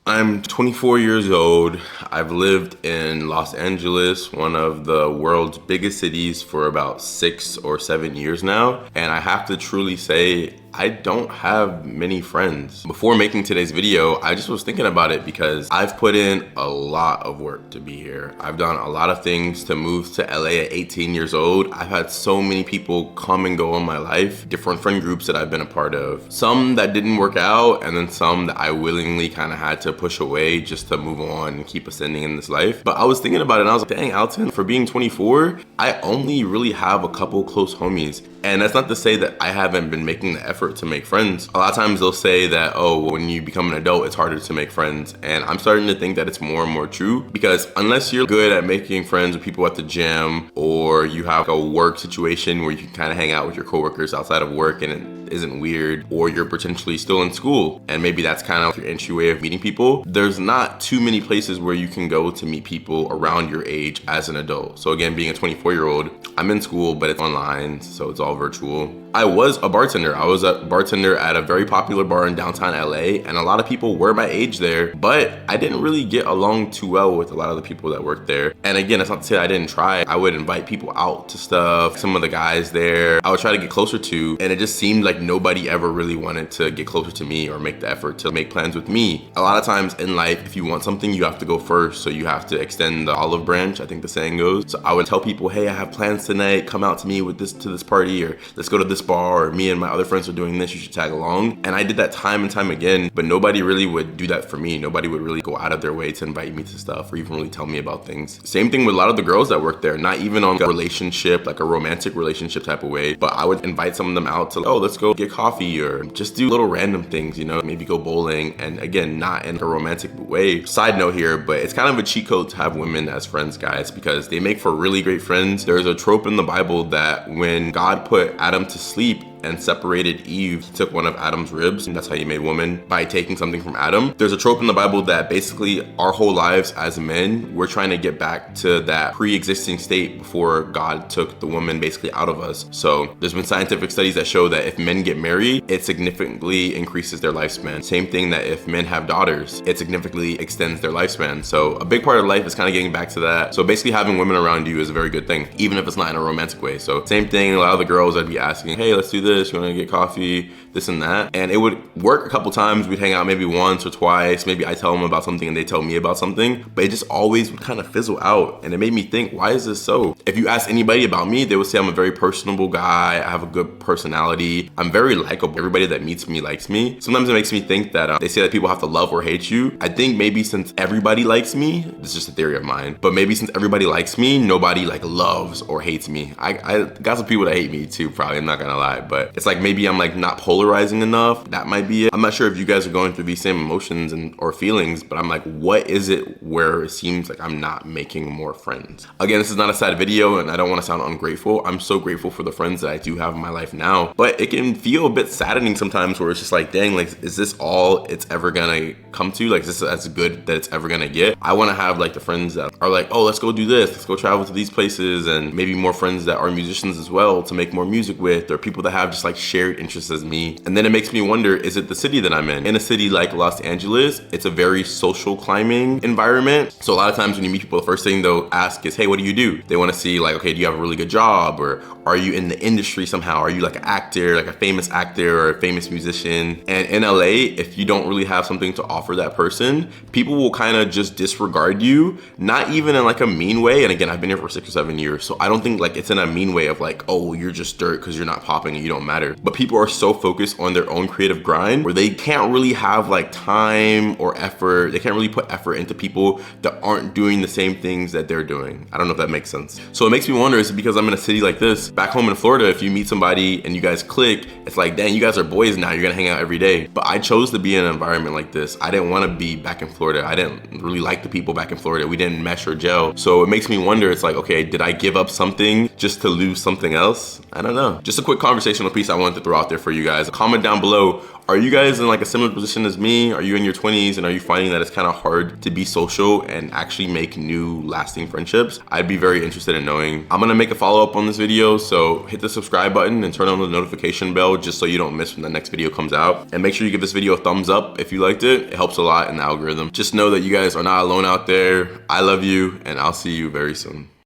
I'm 24 years old. I've lived in Los Angeles, one of the world's biggest cities, for about 6 or 7 years now. And I have to truly say, I don't have many friends. Before making today's video, I just was thinking about it because I've put in a lot of work to be here. I've done a lot of things to move to LA at 18 years old. I've had so many people come and go in my life, different friend groups that I've been a part of. Some that didn't work out, and then some that I willingly kind of had to push away just to move on and keep ascending in this life. But I was thinking about it and I was like, dang, Alton, for being 24, I only really have a couple close homies. And that's not to say that I haven't been making the effort to make friends. A lot of times they'll say that, oh, when you become an adult, it's harder to make friends. And I'm starting to think that it's more and more true, because unless you're good at making friends with people at the gym, or you have a work situation where you can kind of hang out with your coworkers outside of work and it isn't weird, or you're potentially still in school and maybe that's kind of your entryway of meeting people, there's not too many places where you can go to meet people around your age as an adult. So again, being a 24-year-old, I'm in school, but it's online, so it's all virtual. I was a bartender. I was a bartender at a very popular bar in downtown LA, and a lot of people were my age there, but I didn't really get along too well with a lot of the people that worked there. And again, it's not to say I didn't try. I would invite people out to stuff. Some of the guys there, I would try to get closer to, and it just seemed like nobody ever really wanted to get closer to me or make the effort to make plans with me. A lot of times in life, if you want something, you have to go first. So you have to extend the olive branch, I think the saying goes. So I would tell people, hey, I have plans tonight. Come out to me with this party, or let's go to this bar, or me and my other friends are doing this, you should tag along. And I did that time and time again, but nobody really would do that for me. Nobody would really go out of their way to invite me to stuff or even really tell me about things. Same thing with a lot of the girls that work there, not even on a relationship, like a romantic relationship type of way, but I would invite some of them out to, oh, let's go get coffee, or just do little random things, you know, maybe go bowling. And again, not in a romantic way. Side note here, but it's kind of a cheat code to have women as friends, guys, because they make for really great friends. There's a trope in the Bible that when God put Adam to sleep and separated Eve, he took one of Adam's ribs, and that's how he made woman, by taking something from Adam. There's a trope in the Bible that basically our whole lives as men, we're trying to get back to that pre-existing state before God took the woman basically out of us. So there's been scientific studies that show that if men get married, it significantly increases their lifespan. Same thing that if men have daughters, it significantly extends their lifespan. So a big part of life is kind of getting back to that. So basically having women around you is a very good thing, even if it's not in a romantic way. So same thing, a lot of the girls I'd be asking, hey, let's do this, you want to get coffee, this and that, and it would work a couple times. We'd hang out maybe once or twice, maybe I tell them about something and they tell me about something, but it just always would kind of fizzle out. And it made me think, why is this so? If you ask anybody about me, they would say I'm a very personable guy, I have a good personality, I'm very likable, everybody that meets me likes me. Sometimes it makes me think that they say that people have to love or hate you. I think maybe since everybody likes me, this is just a theory of mine, but maybe since everybody likes me, nobody like loves or hates me. I got some people that hate me too, probably, I'm not gonna lie, but it's like maybe I'm like not polarizing enough. That might be it. I'm not sure if you guys are going through these same emotions or feelings, but I'm like, what is it where it seems like I'm not making more friends? Again, this is not a sad video and I don't want to sound ungrateful. I'm so grateful for the friends that I do have in my life now, but it can feel a bit saddening sometimes where it's just like, dang, like, is this all it's ever gonna come to? Like, is this as good that it's ever gonna get? I want to have like the friends that are like, oh, let's go do this, let's go travel to these places, and maybe more friends that are musicians as well to make more music with, or people that have just like shared interests as me. And then it makes me wonder, is it the city that I'm in? In a city like Los Angeles, it's a very social climbing environment. So a lot of times when you meet people, the first thing they'll ask is, hey, what do you do? They want to see like, okay, do you have a really good job? Or are you in the industry somehow? Are you like an actor, like a famous actor or a famous musician? And in LA, if you don't really have something to offer that person, people will kind of just disregard you, not even in like a mean way. And again, I've been here for 6 or 7 years, so I don't think like it's in a mean way of like, oh, you're just dirt because you're not popping and you don't matter. But people are so focused on their own creative grind where they can't really have like time or effort. They can't really put effort into people that aren't doing the same things that they're doing. I don't know if that makes sense. So it makes me wonder, is it because I'm in a city like this? Back home in Florida, if you meet somebody and you guys click, it's like, dang, you guys are boys now, you're gonna hang out every day. But I chose to be in an environment like this. I didn't want to be back in Florida. I didn't really like the people back in Florida. We didn't mesh or gel. So it makes me wonder, it's like, okay, did I give up something just to lose something else? I don't know. Just a quick conversation inspirational piece I wanted to throw out there for you guys. Comment down below, are you guys in like a similar position as me? Are you in your 20s and are you finding that it's kind of hard to be social and actually make new lasting friendships? I'd be very interested in knowing. I'm gonna make a follow-up on this video, so hit the subscribe button and turn on the notification bell just so you don't miss when the next video comes out. And make sure you give this video a thumbs up if you liked it. It helps a lot in the algorithm. Just know that you guys are not alone out there. I love you, and I'll see you very soon.